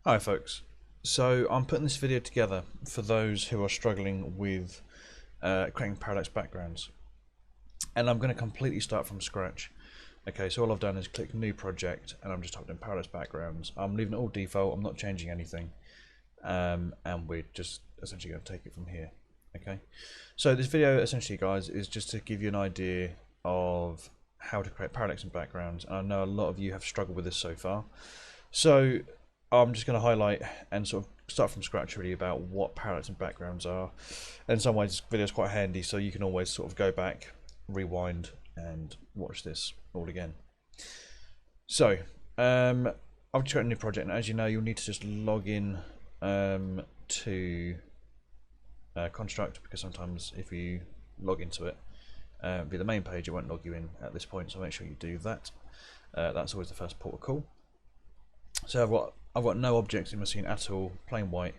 Hi folks, so I'm putting this video together for those who are struggling with creating parallax backgrounds, and I'm going to completely start from scratch. Okay, so all I've done is click new project and I'm just typing in parallax backgrounds. I'm leaving it all default, I'm not changing anything, and we're just essentially going to take it from here. Okay, so this video essentially, guys, is just to give you an idea of how to create parallax in backgrounds, and I know a lot of you have struggled with this so far. So I'm just going to highlight and sort of start from scratch really about what parallax and backgrounds are. And in some ways this video is quite handy, so you can always sort of go back, rewind and watch this all again. So I've just got a new project, and as you know, you'll need to just log in to Construct, because sometimes if you log into it via the main page, it won't log you in at this point, so make sure you do that. That's always the first port of call. So I've got no objects in my scene at all, plain white.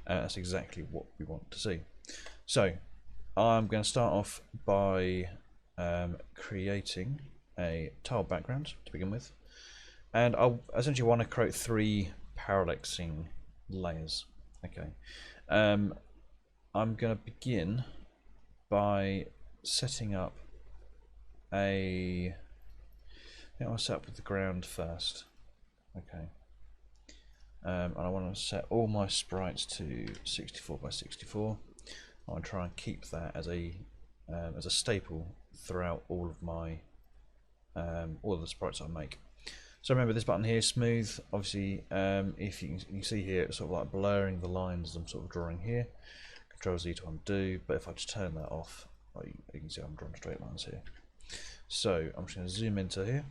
That's exactly what we want to see. So I'm going to start off by creating a tile background to begin with, and I'll essentially want to create 3 parallaxing layers. Okay, I'm going to begin by setting up a. I think I'll set up with the ground first. Okay. And I want to set all my sprites to 64 by 64. I want to try and keep that as a staple throughout all of my all of the sprites I make. So remember, this button here is smooth. Obviously, if you can see here, it's sort of like blurring the lines I'm sort of drawing here. Control Z to undo. But if I just turn that off, you can see I'm drawing straight lines here. So I'm just going to zoom into here.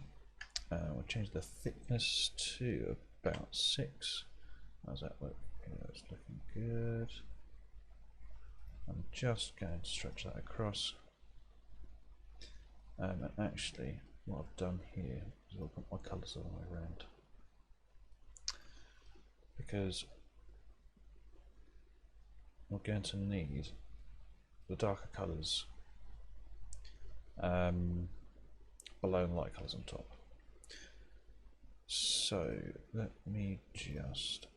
We'll change the thickness to about 6. How's that look? Yeah, it's looking good. I'm just going to stretch that across. And actually, what I've done here is I'll put my colours all the way around, because we're going to need the darker colours below and light colours on top. So let me just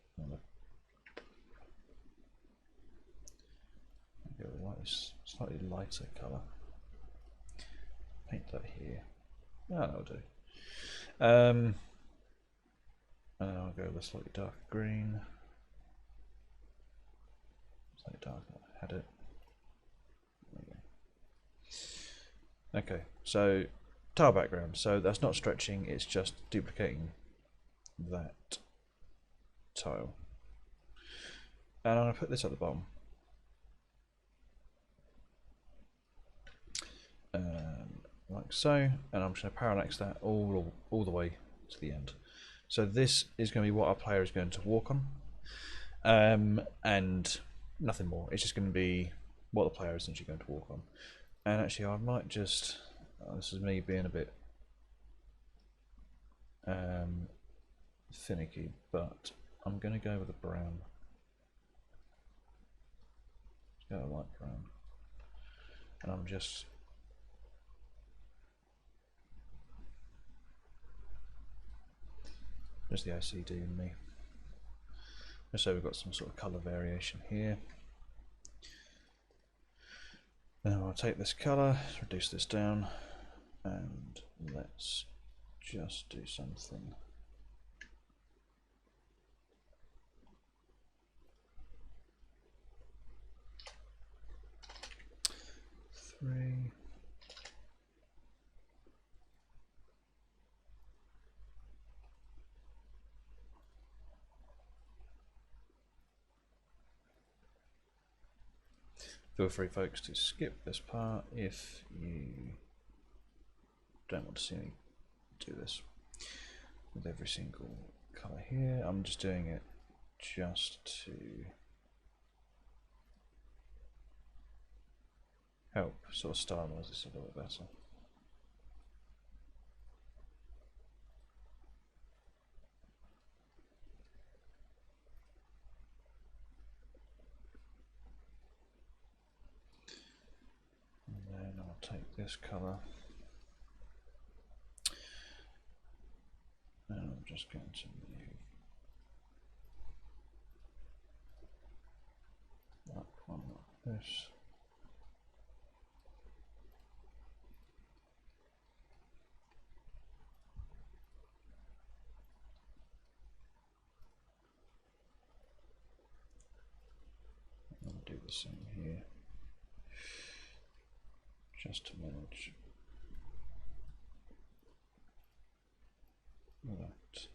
go with a slightly lighter colour. Paint that here. Oh, that'll do. And I'll go with a slightly darker green. Slightly darker. Had it. Okay, so tile background. So that's not stretching; it's just duplicating that tile. And I'm going to put this at the bottom. Like so, and I'm just going to parallax that all the way to the end. So this is going to be what our player is going to walk on, and nothing more. It's just going to be what the player is essentially going to walk on. And actually, I might just, this is me being a bit finicky, but I'm going to go with a brown. Go a light brown, and I'm just the OCD in me. So we've got some sort of colour variation here. Now I'll take this colour, reduce this down, and let's just do something. Three. Feel free, folks, to skip this part if you don't want to see me do this with every single colour here. I'm just doing it just to help sort of stylise this a little bit better. Take this colour, and I'm just going to move this. I'll do the same here, just to manage that.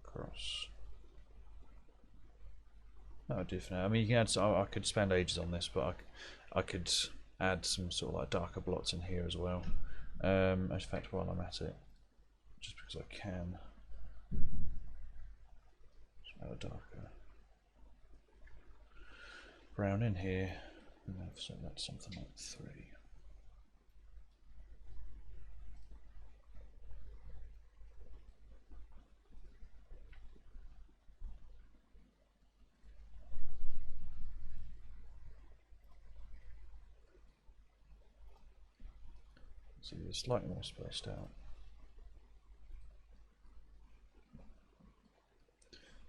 Across. That would do for now. I mean, you can add. So I could spend ages on this, but I could add some sort of like darker blots in here as well. In fact, while I'm at it, just because I can, just add a darker brown in here, and I've set that to something like 3. See, it's slightly more spaced out.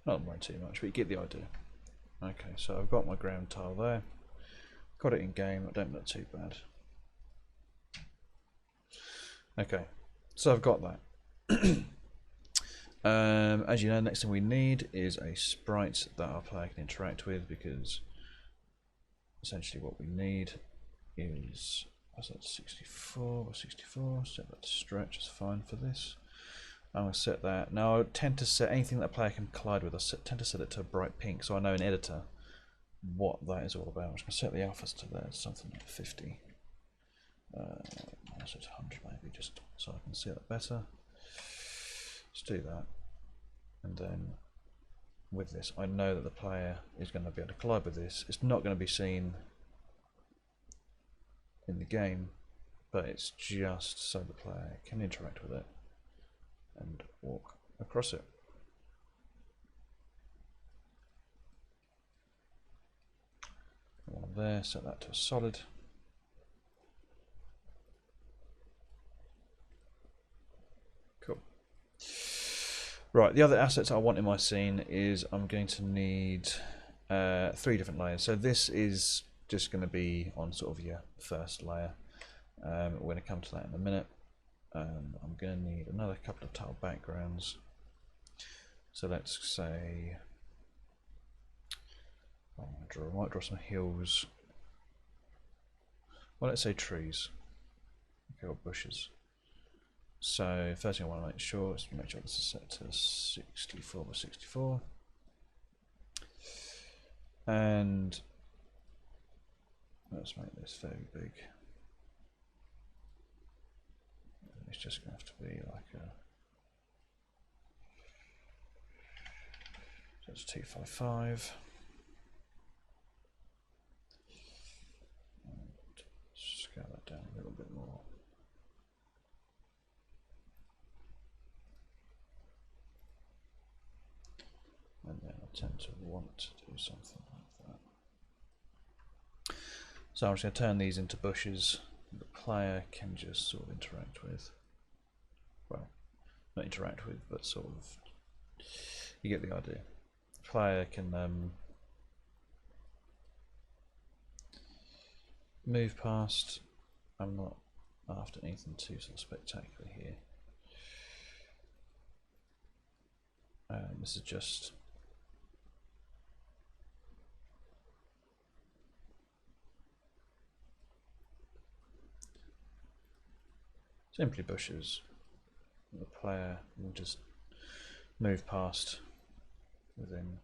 Not worry too much, but you get the idea. Okay, so I've got my ground tile there. Got it in game, it don't look too bad. Okay, so I've got that. As you know, next thing we need is a sprite that our player can interact with, because essentially what we need is, what's that, 64 or 64, set that to stretch, it's fine for this. I'm going to set that. Now I tend to set anything that a player can collide with, I tend to set it to a bright pink, so I know in editor what that is all about. I'm just going to set the alphas to there, something like 50. I'll set 100 maybe, just so I can see that better. Let's do that. And then with this, I know that the player is going to be able to collide with this. It's not going to be seen in the game, but it's just so the player can interact with it and walk across it. One there, set that to a solid. Cool. Right, the other assets I want in my scene is I'm going to need 3 different layers. So this is just going to be on sort of your first layer. We're going to come to that in a minute. I'm going to need another couple of tile backgrounds. So let's say I might draw some hills. Well, let's say trees. Okay, or bushes. So first thing I want to make sure is this is set to 64 by 64. And let's make this very big. It's just going to have to be like a, so it's 255. And scale that down a little bit more. And then I tend to want to do something like that. So I'm just going to turn these into bushes the player can just sort of interact with. Well, not interact with, but sort of, you get the idea. The player can move past. I'm not after anything too sort of spectacular here. This is just simply bushes. The player will just move past within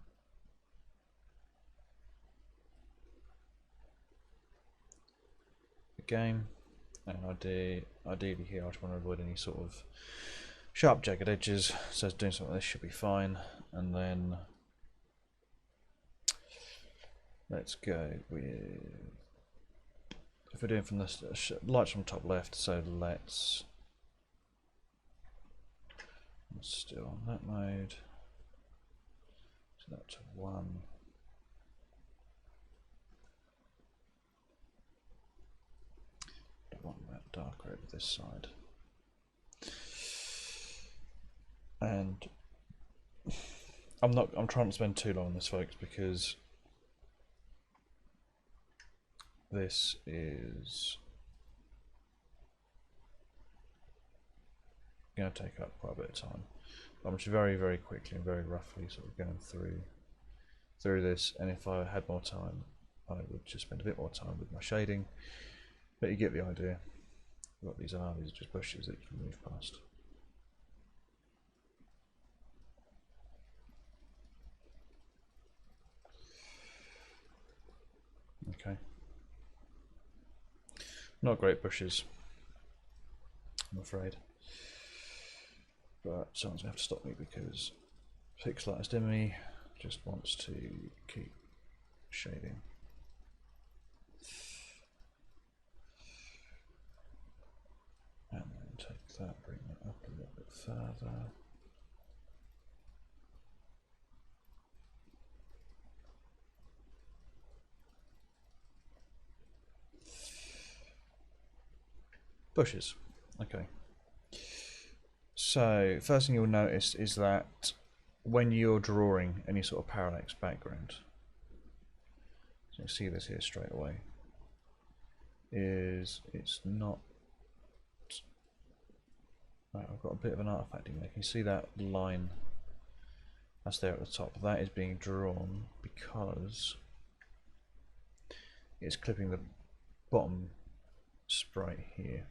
the game, and ideally here I just want to avoid any sort of sharp jagged edges, so doing something like this should be fine. And then let's go with, if we're doing from this lights from top left, so let's still on that mode, set that to 1. I want that darker over this side. And I'm trying not to spend too long on this, folks, because this is going to take up quite a bit of time. I'm just very, very quickly and very roughly sort of going through this, and if I had more time, I would just spend a bit more time with my shading, but you get the idea. What these are just bushes that you can move past. Okay. Not great bushes, I'm afraid. But someone's going to have to stop me because Pixelartist in me just wants to keep shading. And then take that, bring that up a little bit further. Bushes. Okay. So, first thing you'll notice is that when you're drawing any sort of parallax background, so you see this here straight away, is it's not. Right, I've got a bit of an artifact in there. Can you see that line that's there at the top? That is being drawn because it's clipping the bottom sprite here.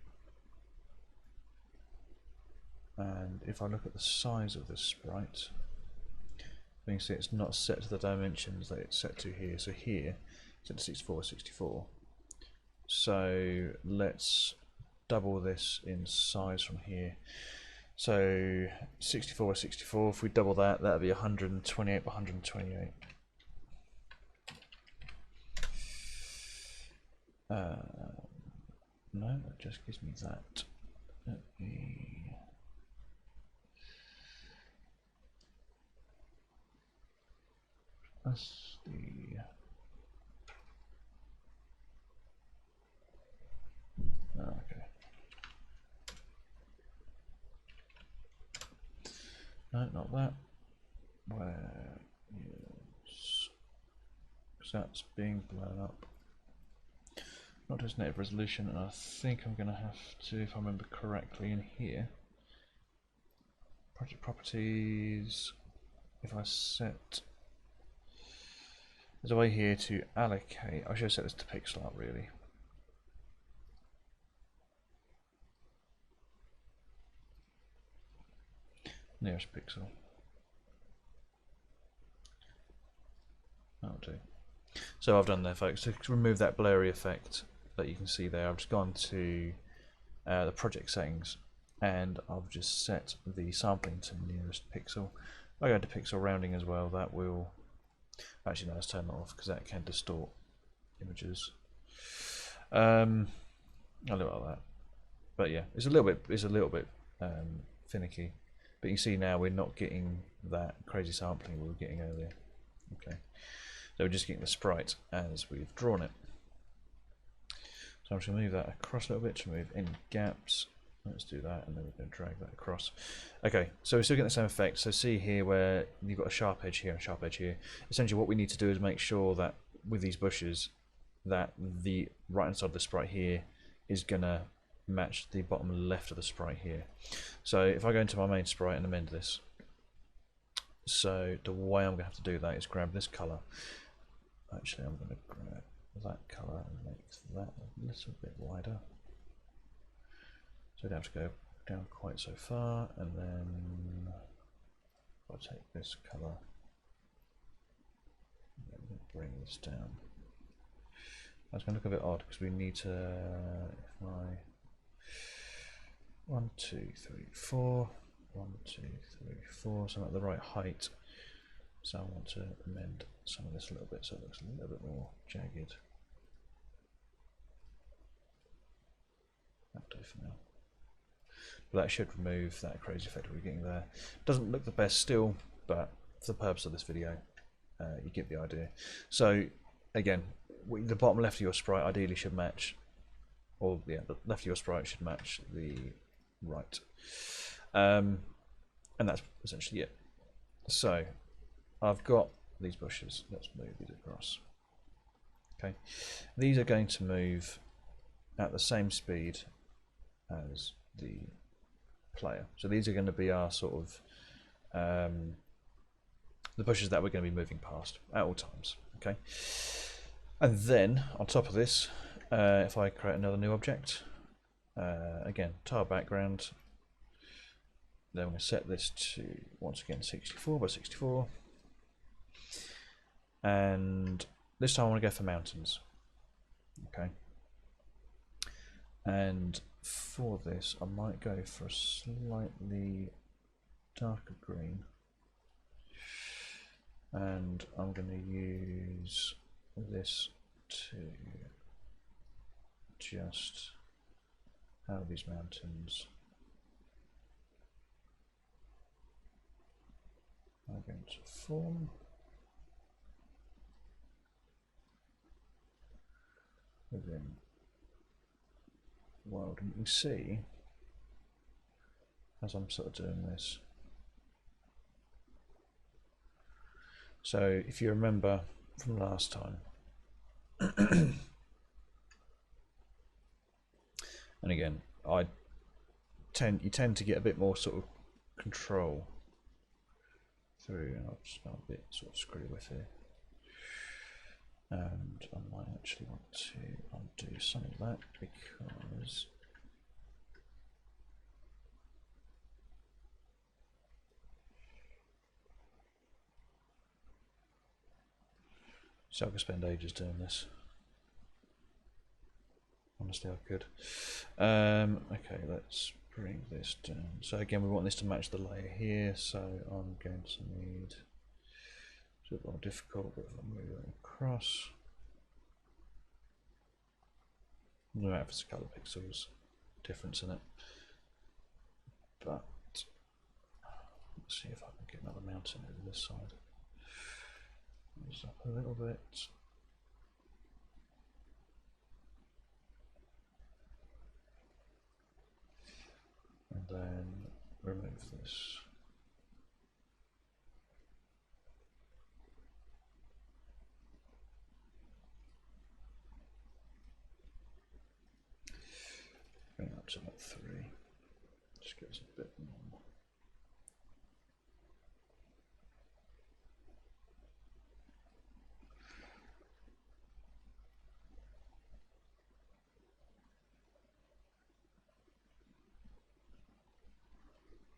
And if I look at the size of this sprite, you can see it's not set to the dimensions that it's set to here. So here, it's set to 64, 64. So let's double this in size from here. So 64 by 64, if we double that, that would be 128 by 128. No, that just gives me that. Let me... That's the... Oh, okay. No, not that. Where is... because that's being blown up. Not just native resolution, and I think I'm going to have to, if I remember correctly, in here, project properties, if I set, there's a way here to allocate, I should have set this to pixel art really. Nearest pixel. That'll do. So I've done there, folks. To remove that blurry effect that you can see there, I've just gone to the project settings and I've just set the sampling to nearest pixel. I go to pixel rounding as well. That will actually, no, let's turn that off because that can distort images. A little like that, but yeah, it's a little bit finicky. But you see now we're not getting that crazy sampling we were getting earlier. Okay, so we're just getting the sprite as we've drawn it. So I'm just going to move that across a little bit to remove any gaps. Let's do that, and then we're going to drag that across. Okay, so we're still getting the same effect. So see here where you've got a sharp edge here and a sharp edge here. Essentially what we need to do is make sure that with these bushes that the right hand side of the sprite here is going to match the bottom left of the sprite here. So if I go into my main sprite and amend this, so the way I'm going to have to do that is grab this colour. Actually, I'm going to grab that colour and make that a little bit wider. So I don't have to go down quite so far, and then I'll take this colour and bring this down. That's going to look a bit odd because we need to, if I 1, 2, 3, 4, 1, 2, 3, 4, so I'm at the right height. So I want to amend some of this a little bit so it looks a little bit more jagged. That'll do for now. But that should remove that crazy effect we're getting there. Doesn't look the best still, but for the purpose of this video, you get the idea. So again, the bottom left of your sprite ideally should match, or yeah, the left of your sprite should match the right, and that's essentially it. So I've got these bushes. Let's move these across. Okay, these are going to move at the same speed as the player. So these are going to be our sort of the bushes that we're going to be moving past at all times. Okay, and then on top of this, if I create another new object, again tile background, then I'm going to set this to once again 64 by 64, and this time I want to go for mountains. Okay, and for this I might go for a slightly darker green, and I'm going to use this to just have these mountains are going to form within the world. And you can see as I'm sort of doing this, so if you remember from last time, and again you tend to get a bit more sort of control through, and I'll just go a bit sort of screwy with here, and I might actually want to undo some of that because so I could spend ages doing this. Honestly, I could. Okay, let's bring this down. So again, we want this to match the layer here, so I'm going to need it's a bit more difficult, but if I move it across, no matter if it's a color pixels difference in it, but let's see if I can get another mountain over this side. Just up a little bit. And then remove this. Bring up to about 3. Just gives us a bit more.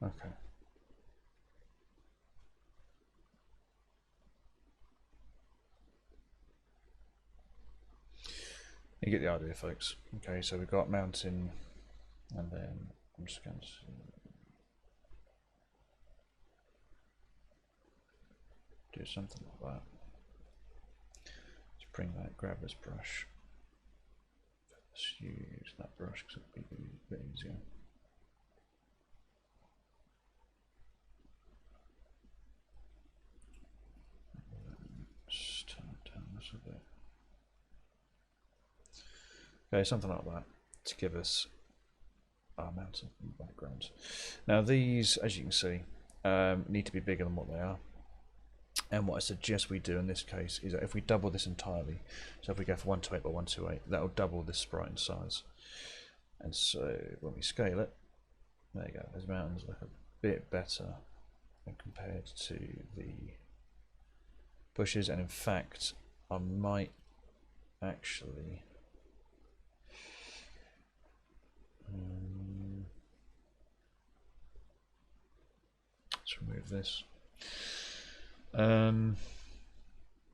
Okay. You get the idea, folks. Okay, so we've got mountain, and then I'm just going to do something like that. Let's bring that, grab this brush. Let's use that brush because it'll be a bit easier. Just turn it down this a bit. Okay, something like that to give us our mountain background. Now these, as you can see, need to be bigger than what they are. And what I suggest we do in this case is that if we double this entirely, so if we go for 128 by 128, that'll double this sprite in size. And so when we scale it, there you go, those mountains look a bit better than compared to the bushes. And in fact, I might actually let's remove this.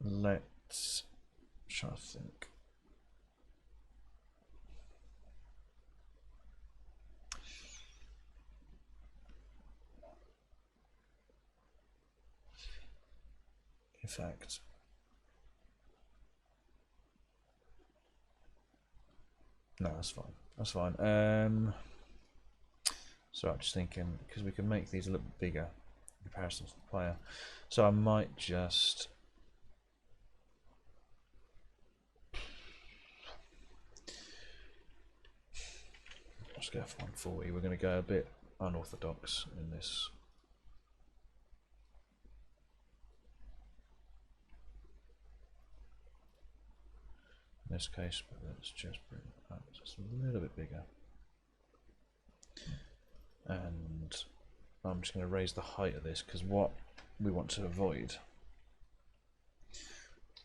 Let's try to think. In fact, no, that's fine. That's fine. So I'm just thinking because we can make these a little bit bigger in comparison to the player. So I might just let's go for 140. We're going to go a bit unorthodox in this. in this case, but let's just bring it up just a little bit bigger. And I'm just going to raise the height of this because what we want to avoid.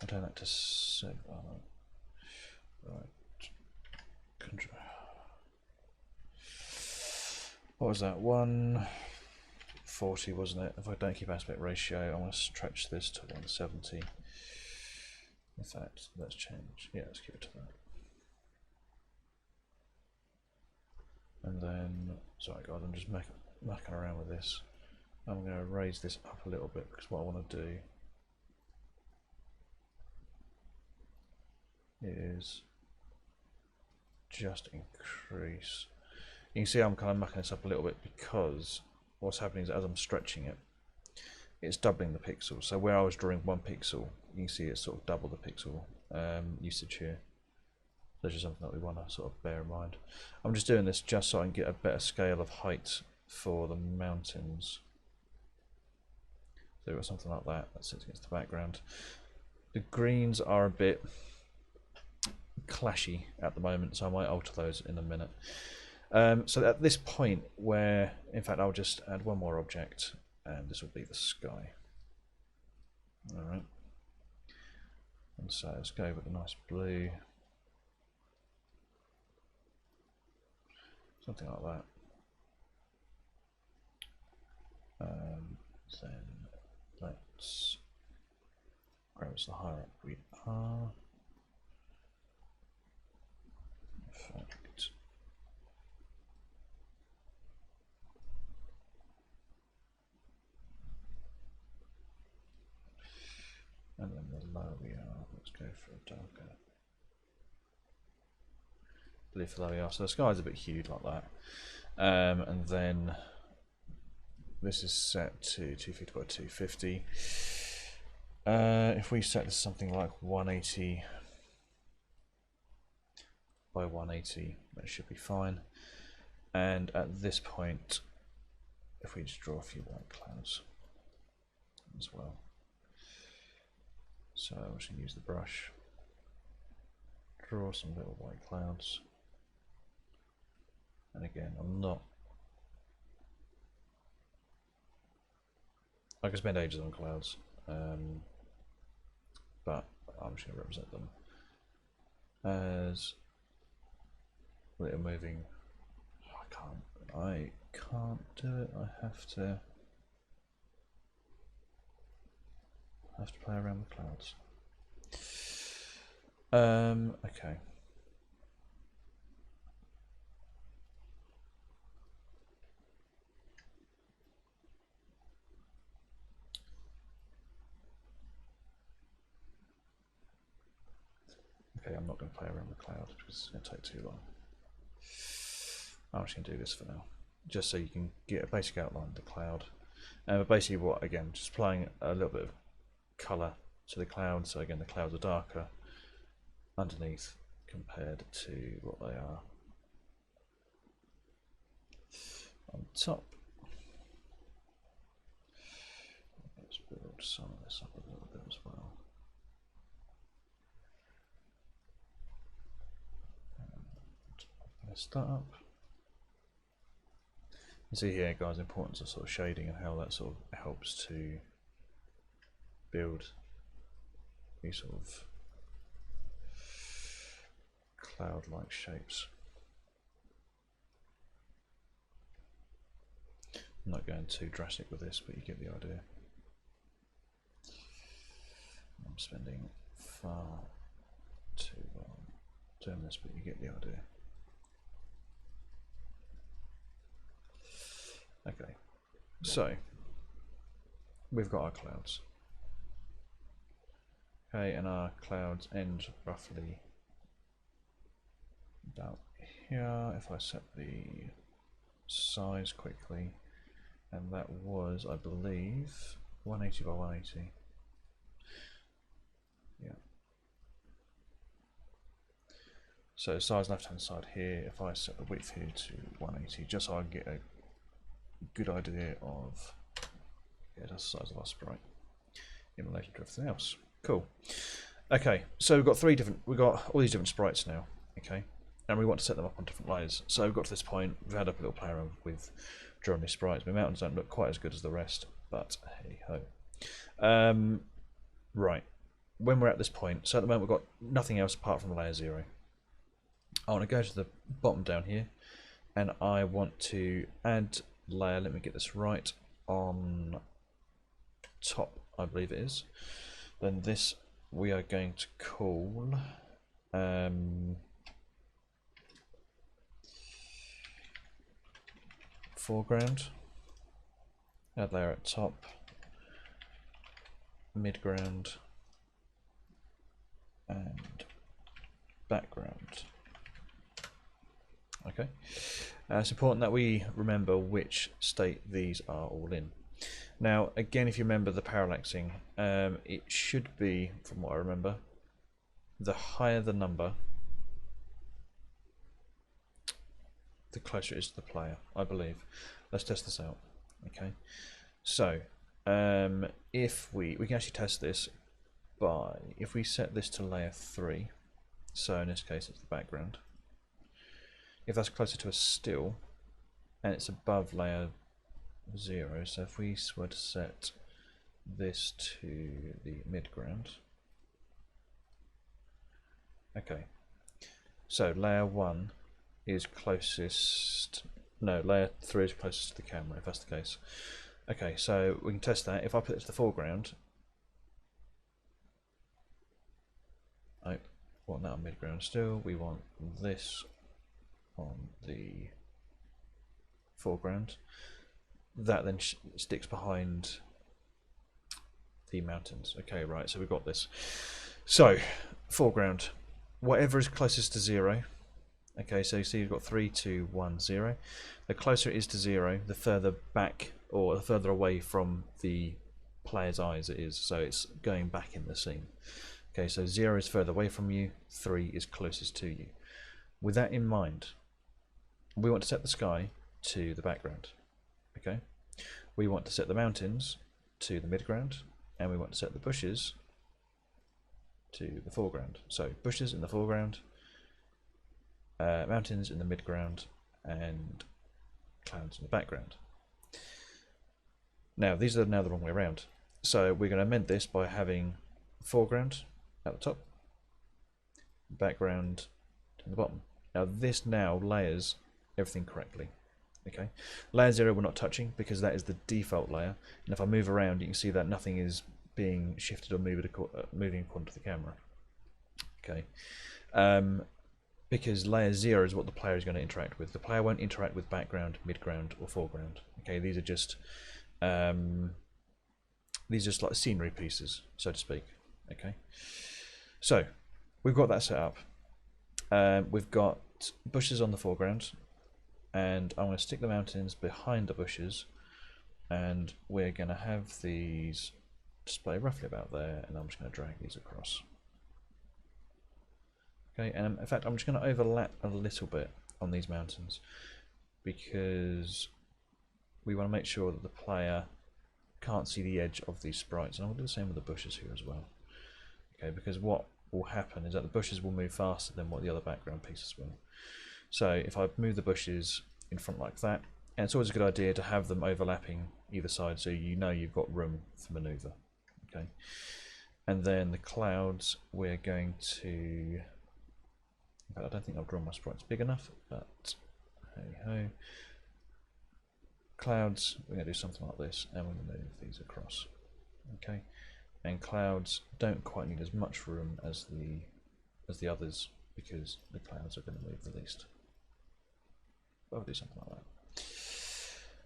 I'll turn that to 7. Right. Control. What was that? 140, wasn't it? If I don't keep aspect ratio, I want to stretch this to 170. In fact, let's change. Yeah, let's keep it to that. And then, sorry guys, I'm just mucking around with this. I'm going to raise this up a little bit because what I want to do is just increase. You can see I'm kind of mucking this up a little bit because what's happening is as I'm stretching it, it's doubling the pixels. So where I was drawing 1 pixel, you can see it's sort of double the pixel usage here. That's just something that we want to sort of bear in mind. I'm just doing this just so I can get a better scale of height for the mountains. So we've got something like that that sits against the background. The greens are a bit clashy at the moment, so I might alter those in a minute. So at this point where, in fact, I'll just add one more object, and this will be the sky. Alright. And so let's go with a nice blue. Something like that. Then let's grab us the higher up we are. Perfect. And then the lower we are, let's go for a darker blue for the lower we are. So the sky's a bit hued like that. And then this is set to 250 by 250. If we set this something like 180 by 180, that should be fine. And at this point, if we just draw a few white clouds as well. So I'm just going to use the brush, draw some little white clouds. And again, I can spend ages on clouds, but I'm just going to represent them as they're moving. I can't do it. I have to play around with clouds. Okay. Okay, I'm not going to play around with clouds because it's going to take too long. I'm just going to do this for now, just so you can get a basic outline of the cloud. But basically what, again, just applying a little bit of colour to the clouds. So again, the clouds are darker underneath compared to what they are on top. Let's build some of this up a little bit as well. Let's start up. You see here, guys, the importance of sort of shading and how that sort of helps to build these sort of cloud-like shapes. I'm not going too drastic with this, but you get the idea. I'm spending far too long doing this, but you get the idea. Okay, so we've got our clouds. Okay, and our clouds end roughly about here. If I set the size quickly, and that was, I believe, 180 by 180. Yeah. So size left hand side here, if I set the width here to 180, just so I get a good idea of, yeah, that's the size of our sprite in relation to everything else. Cool. Okay, so we've got all these different sprites now. Okay, and we want to set them up on different layers. So we've got to this point. We've had a little play around with drawing these sprites. My mountains don't look quite as good as the rest, but hey ho. Right, when we're at this point, so at the moment we've got nothing else apart from layer 0. I want to go to the bottom down here, and I want to add layer. Let me get this right. On top, I believe it is. Then this we are going to call foreground. Add layer at top, midground, and background. Okay, it's important that we remember which state these are all in. Now, again, if you remember the parallaxing, it should be, from what I remember, the higher the number, the closer it is to the player, I believe. Let's test this out. Okay, so if we can actually test this by, if we set this to layer 3, so in this case it's the background. If that's closer to a still, and it's above layer 0, so if we were to set this to the midground, okay, so layer 1 is closest, no, layer 3 is closest to the camera, if that's the case. Okay, so we can test that. If I put it to the foreground, I want that on midground still, we want this on the foreground. That then sticks behind the mountains. Okay, right, so we've got this. So, foreground, whatever is closest to 0. Okay, so you see you've got 3, 2, 1, 0. The closer it is to 0, the further back or the further away from the player's eyes it is. So it's going back in the scene. Okay, so 0 is further away from you, 3 is closest to you. With that in mind, we want to set the sky to the background. Okay, we want to set the mountains to the midground, and we want to set the bushes to the foreground. So bushes in the foreground, mountains in the midground, and clouds in the background. Now these are now the wrong way around. So we're going to amend this by having foreground at the top, background to the bottom. Now this now layers everything correctly. Okay, layer 0 we're not touching because that is the default layer, and if I move around you can see that nothing is being shifted or moving according to the camera. Okay, because layer 0 is what the player is going to interact with. The player won't interact with background, midground, or foreground. Okay, these are just like scenery pieces, so to speak. Okay, so we've got that set up. We've got bushes on the foreground, and I'm going to stick the mountains behind the bushes, and we're going to have these display roughly about there, and I'm just going to drag these across. Okay, and in fact I'm just going to overlap a little bit on these mountains because we want to make sure that the player can't see the edge of these sprites, and I'll do the same with the bushes here as well. Okay, because what will happen is that the bushes will move faster than what the other background pieces will. So if I move the bushes in front like that, and it's always a good idea to have them overlapping either side so you know you've got room for manoeuvre. Okay, and then the clouds we're going to, in fact I don't think I've drawn my sprites big enough, but hey ho. Clouds, we're going to do something like this, and we're going to move these across. Okay, and clouds don't quite need as much room as the others because the clouds are going to move the least. But I'll do something like that.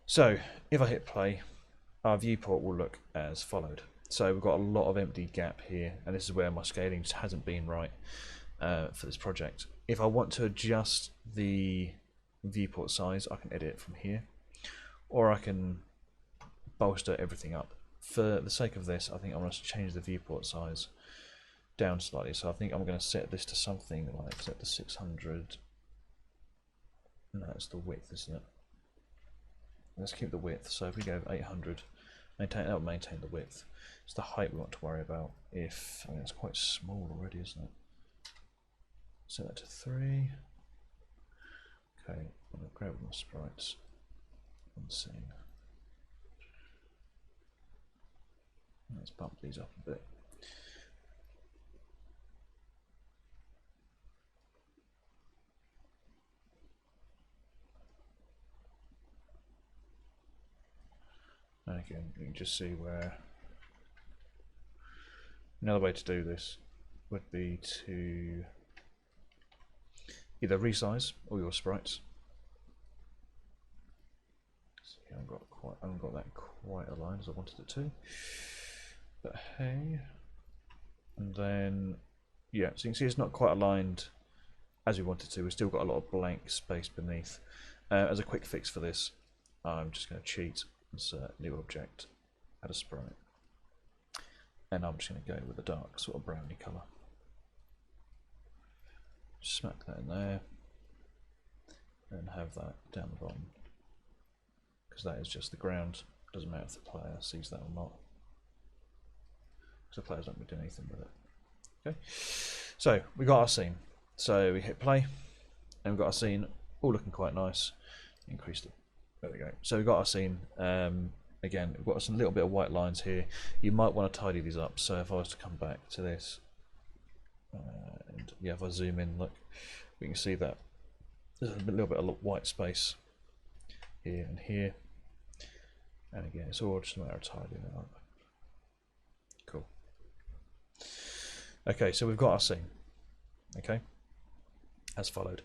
So if I hit play, our viewport will look as followed. So we've got a lot of empty gap here, and this is where my scaling just hasn't been right for this project. If I want to adjust the viewport size, I can edit it from here, or I can bolster everything up. For the sake of this, I think I'm going to change the viewport size down slightly. So I think I'm going to set this to something like, set to 600. No, that's the width, isn't it? Let's keep the width. So if we go 800, That will maintain the width. It's the height we want to worry about. I mean, it's quite small already, isn't it? Set that to 3. Okay, I'm going to grab my sprites and scene. Let's bump these up a bit. And again, you can just see where another way to do this would be to either resize all your sprites. See, I haven't got that quite aligned as I wanted it to. But hey, and then yeah, so you can see it's not quite aligned as we wanted to. We've still got a lot of blank space beneath. As a quick fix for this, I'm just going to cheat, insert new object, add a sprite, and I'm just going to go with a dark sort of browny colour. Smack that in there, and have that down the bottom, because that is just the ground. Doesn't matter if the player sees that or not, because the players don't do anything with it. Okay, so we got our scene. So we hit play, and we've got our scene all looking quite nice. Increased it. There we go. So we've got our scene. Again, we've got some little bit of white lines here. You might want to tidy these up. So if I was to come back to this, and yeah, if I zoom in, look, we can see that there's a little bit of white space here and here. And again, it's all just a matter of tidying it up. Cool. Okay, so we've got our scene. Okay, as followed.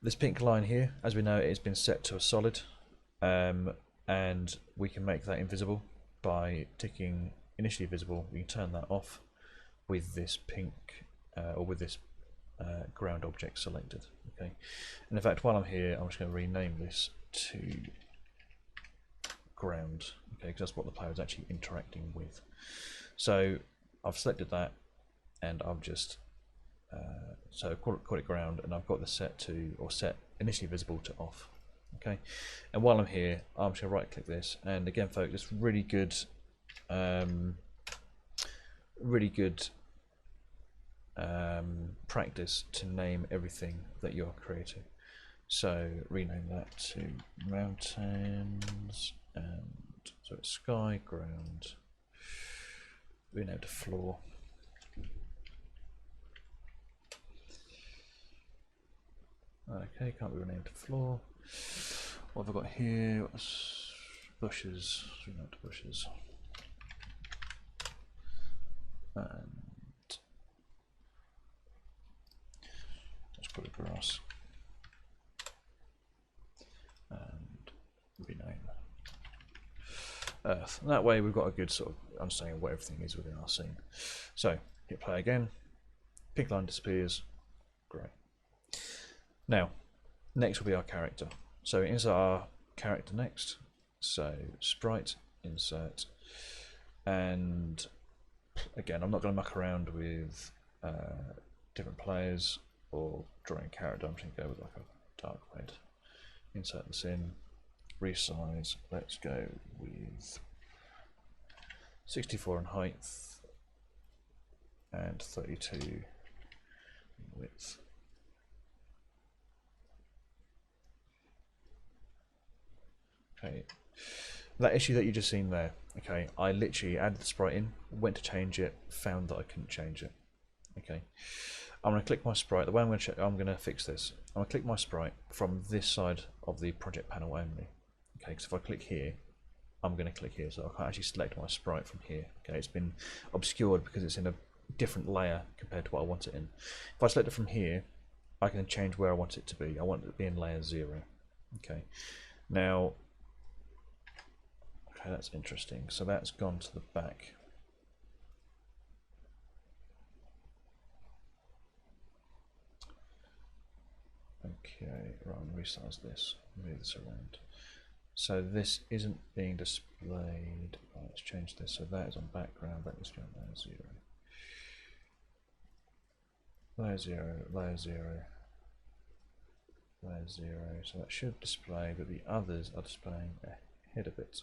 This pink line here, as we know, it has been set to a solid, and we can make that invisible by ticking initially visible. We can turn that off with this pink or with this ground object selected. Okay, and in fact, while I'm here, I'm just going to rename this to ground. Okay, because that's what the player is actually interacting with. So I've selected that, and I've just so call it ground, and I've got the set initially visible to off. Okay, and while I'm here, I'm just going to right click this, and again, folks, it's really good practice to name everything that you're creating. So rename that to mountains, and so it's sky, ground, rename to floor. Okay, can't be renamed to floor. What have I got here? Bushes. Rename to bushes. And let's put a grass. And rename earth. And that way we've got a good sort of understanding of what everything is within our scene. So hit play again. Pink line disappears. Great. Now, next will be our character. So insert our character next. So sprite, insert, and again, I'm not going to muck around with different players or drawing a character. I'm just going to go with like a dark red. Insert this in, resize. Let's go with 64 in height and 32 in width. Okay, that issue that you just seen there, okay, I literally added the sprite in, went to change it, found that I couldn't change it. Okay, I'm going to click my sprite. The way I'm going to fix this, I'm going to click my sprite from this side of the project panel only. Okay, because if I click here, I'm going to click here, so I can't actually select my sprite from here. Okay, it's been obscured because it's in a different layer compared to what I want it in. If I select it from here, I can change where I want it to be. I want it to be in layer 0. Okay, now. Okay, that's interesting. So that's gone to the back. Okay, right, I'm going to resize this, move this around. So this isn't being displayed. Right, let's change this. So that is on background, that needs to be on layer 0. Layer 0, layer 0, layer 0. So that should display, but the others are displaying ahead of it.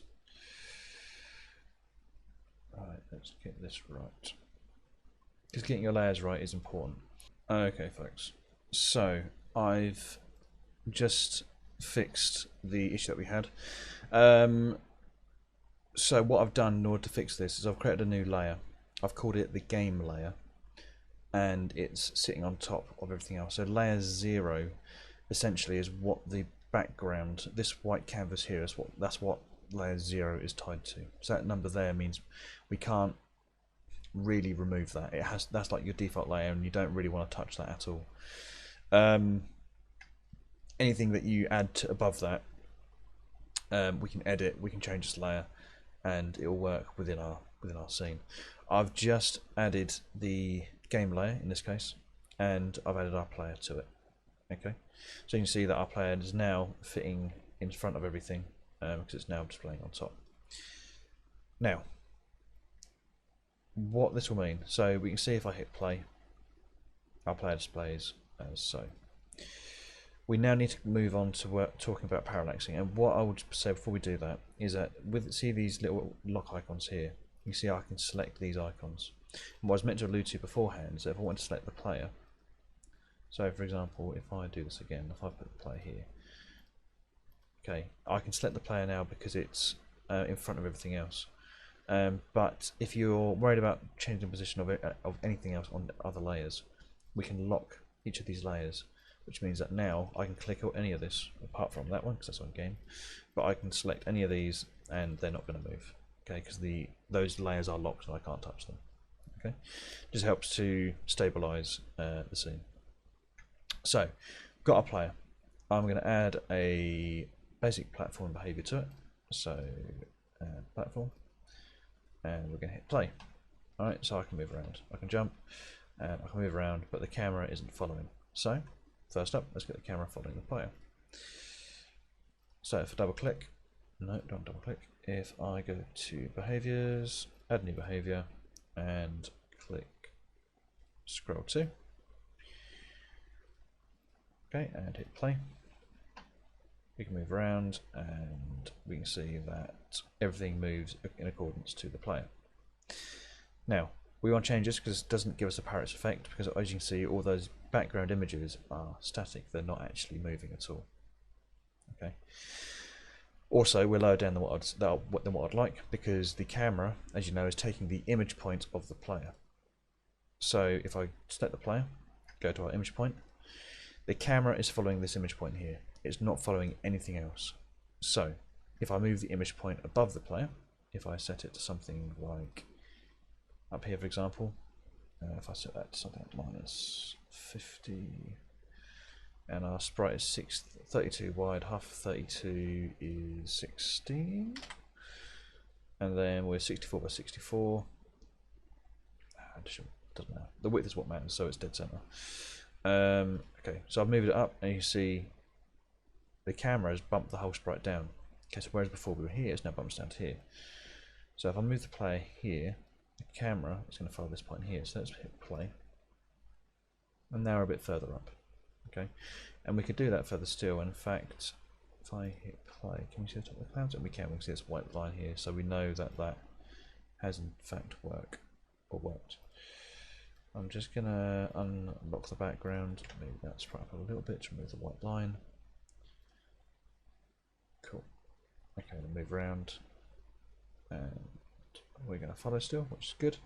let's get this right, because getting your layers right is important. Okay, folks, so I've just fixed the issue that we had. So what I've done in order to fix this is I've created a new layer. I've called it the game layer, and it's sitting on top of everything else. So layer 0 essentially is what the background, this white canvas here, is that's what layer 0 is tied to. So that number there means we can't really remove that. That's like your default layer, and you don't really want to touch that at all. Anything that you add to above that, we can edit, we can change this layer, and it will work within our scene. I've just added the game layer in this case, and I've added our player to it. Okay, so you can see that our player is now fitting in front of everything, because it's now displaying on top. Now, what this will mean, so we can see if I hit play, our player displays as so. We now need to move on to talking about parallaxing, and what I would say before we do that is that see these little lock icons here, you see I can select these icons. And what I was meant to allude to beforehand is that if I want to select the player, so for example if I do this again, if I put the player here, okay, I can select the player now because it's in front of everything else. But if you're worried about changing the position of anything else on other layers, we can lock each of these layers, which means that now I can click on any of this, apart from that one because that's on game, but I can select any of these and they're not going to move, okay, because those layers are locked and I can't touch them. Okay, just helps to stabilize the scene. So, got a player. I'm going to add a basic platform behavior to it. So, platform, and we're going to hit play. All right, so I can move around. I can jump, and I can move around, but the camera isn't following. So, first up, let's get the camera following the player. So, if I double click, no, don't double click. If I go to behaviors, add new behavior, and click scroll to, okay, and hit play, we can move around and we can see that everything moves in accordance to the player. Now we want to change this because it doesn't give us a parallax effect, because as you can see all those background images are static, they're not actually moving at all. Okay. Also, we're lower down than what I'd like, because the camera, as you know, is taking the image point of the player. So if I select the player, go to our image point, the camera is following this image point here. It's not following anything else. So if I move the image point above the player, if I set it to something like up here, for example, if I set that to something like -50, and our sprite is 32 wide, half of 32 is 16, and then we're 64 by 64. Doesn't matter. The width is what matters, so it's dead center. Okay, so I've moved it up, and you see the camera has bumped the whole sprite down. Okay, so whereas before we were here, it's now bumped down to here. So if I move the player here, the camera is going to follow this point here. So let's hit play, and now we're a bit further up. Okay, and we could do that further still. In fact, if I hit play, can we see the top of the clouds? And we can see this white line here, so we know that that has in fact worked. I'm just gonna unlock the background, maybe that's right up a little bit to remove the white line. Cool. Okay, then move around, and we're gonna follow still, which is good.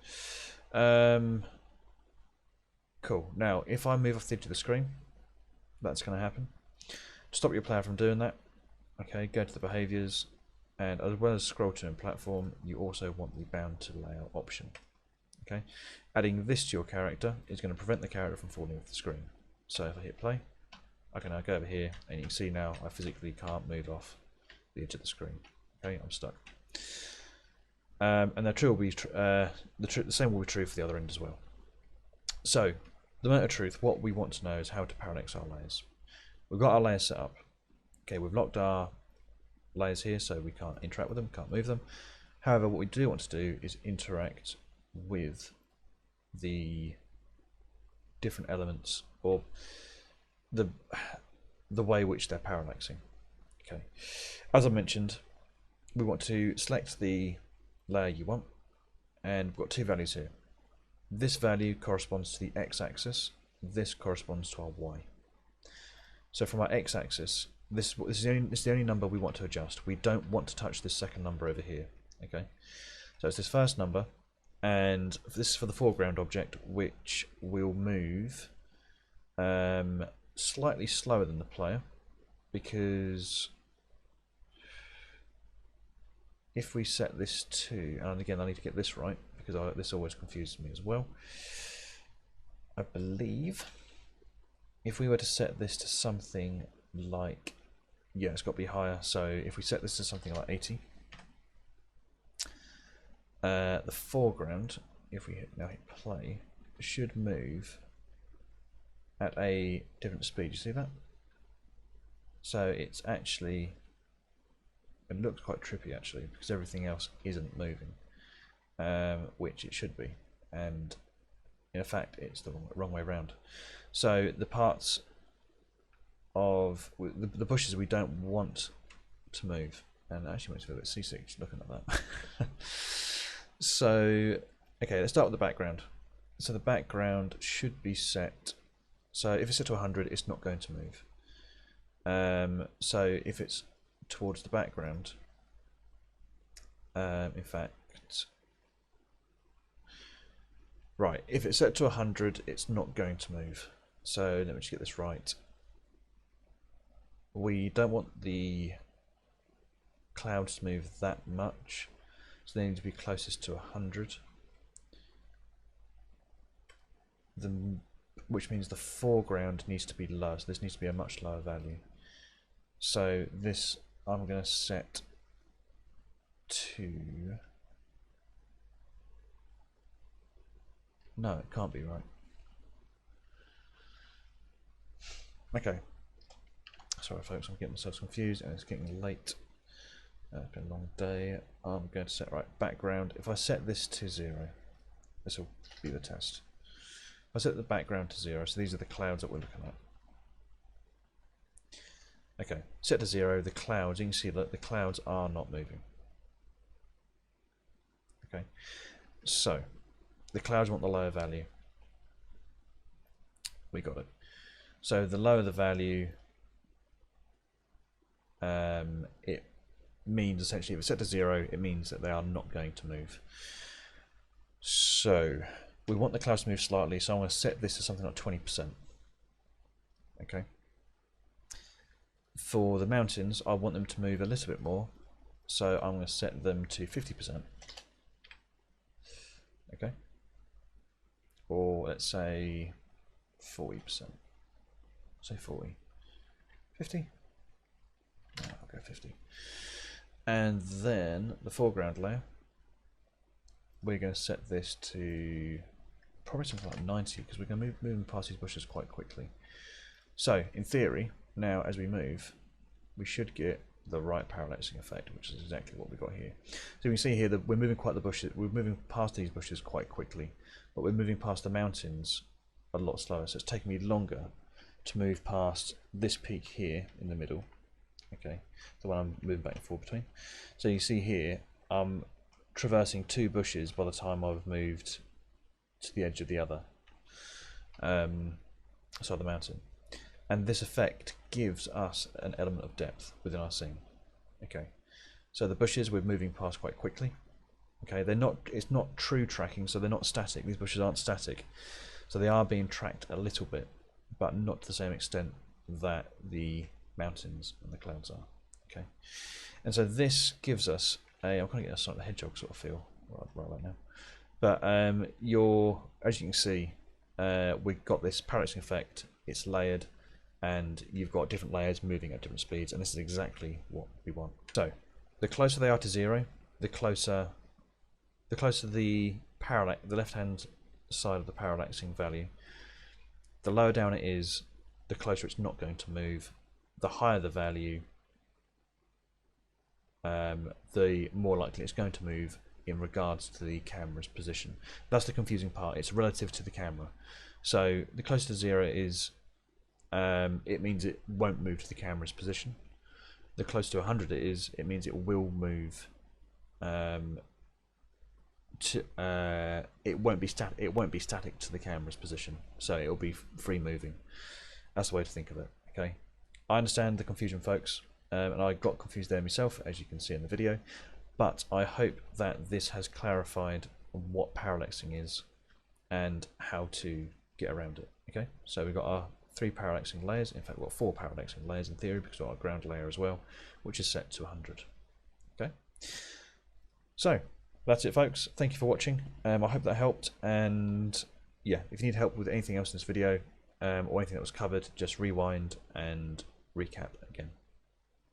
Cool. Now, if I move off the edge of the screen, that's going to happen. To stop your player from doing that, okay, go to the behaviors, and as well as scroll to and platform, you also want the bound to layout option. Okay, adding this to your character is going to prevent the character from falling off the screen. So if I hit play, I can now go over here, and you can see now I physically can't move off the edge of the screen. Okay, I'm stuck. And the same will be true for the other end as well. So, the moment of truth, what we want to know is how to parallax our layers. We've got our layers set up. Okay, we've locked our layers here so we can't interact with them, can't move them. However, what we do want to do is interact with the different elements, or the way which they're parallaxing. Okay, as I mentioned, we want to select the layer you want, and we've got two values here. This value corresponds to the x-axis, this corresponds to our y. So from our x-axis, this is the only number we want to adjust. We don't want to touch this second number over here. Okay, so it's this first number, and this is for the foreground object, which will move slightly slower than the player, because if we set this to, and again I need to get this right because this always confuses me as well, I believe if we were to set this to something like, yeah, it's got to be higher, so if we set this to something like 80, the foreground, if we now hit play, should move at a different speed. You see that? So it's actually, it looks quite trippy actually, because everything else isn't moving, which it should be, and in fact it's the wrong way around. So the parts of the bushes we don't want to move, and it actually makes me a bit seasick just looking at that. So okay, let's start with the background. So the background should be set, so if it's set to 100 it's not going to move. So if it's towards the background, in fact, right, if it's set to 100 it's not going to move. So let me just get this right. We don't want the clouds to move that much, so they need to be closest to 100, which means the foreground needs to be lower, so this needs to be a much lower value. So this I'm going to set to, no, it can't be right. Okay, sorry folks, I'm getting myself confused and it's getting late. It's been a long day. I'm going to set, right, background. If I set this to 0, this will be the test. If I set the background to 0, so these are the clouds that we're looking at. Okay, set to 0, the clouds, you can see that the clouds are not moving. Okay, so the clouds want the lower value. We got it. So the lower the value, it means essentially if it's set to 0, it means that they are not going to move. So we want the clouds to move slightly, so I'm going to set this to something like 20%. Okay. For the mountains, I want them to move a little bit more, so I'm going to set them to 50%. Okay. Or let's say 40%. Say 40. 50? No, I'll go 50. And then the foreground layer, we're going to set this to probably something like 90, because we're going to move past these bushes quite quickly. So in theory, now as we move, we should get the right parallaxing effect, which is exactly what we got here. So you can see here that we're moving we're moving past these bushes quite quickly, but we're moving past the mountains a lot slower. So it's taking me longer to move past this peak here in the middle. Okay, the one I'm moving back and forth between. So you see here, I'm traversing 2 bushes by the time I've moved to the edge of the other side of the mountain. And this effect gives us an element of depth within our scene. Okay, so the bushes we're moving past quite quickly. Okay, they're not, it's not true tracking, so they're not static. These bushes aren't static, so they are being tracked a little bit, but not to the same extent that the mountains and the clouds are. Okay, and so this gives us a, I'm kind of getting a Sonic the Hedgehog sort of feel right now, but as you can see, we've got this parallaxing effect. It's layered, and you've got different layers moving at different speeds, and this is exactly what we want. So the closer they are to 0, the closer the parallax, the left hand side of the parallaxing value, the lower down it is, the closer it's not going to move. The higher the value, the more likely it's going to move in regards to the camera's position. That's the confusing part. It's relative to the camera. So the closer to 0 is, it means it won't move to the camera's position. The closer to 100 it is, it means it will move it won't be static to the camera's position, so it'll be free moving. That's the way to think of it. Okay, I understand the confusion, folks, and I got confused there myself, as you can see in the video, but I hope that this has clarified what parallaxing is and how to get around it. Okay, so we've got our 3 parallaxing layers. In fact, we've got 4 parallaxing layers in theory, because we've got our ground layer as well, which is set to 100. Okay, so that's it, folks. Thank you for watching. I hope that helped, and yeah, if you need help with anything else in this video or anything that was covered, just rewind and recap again.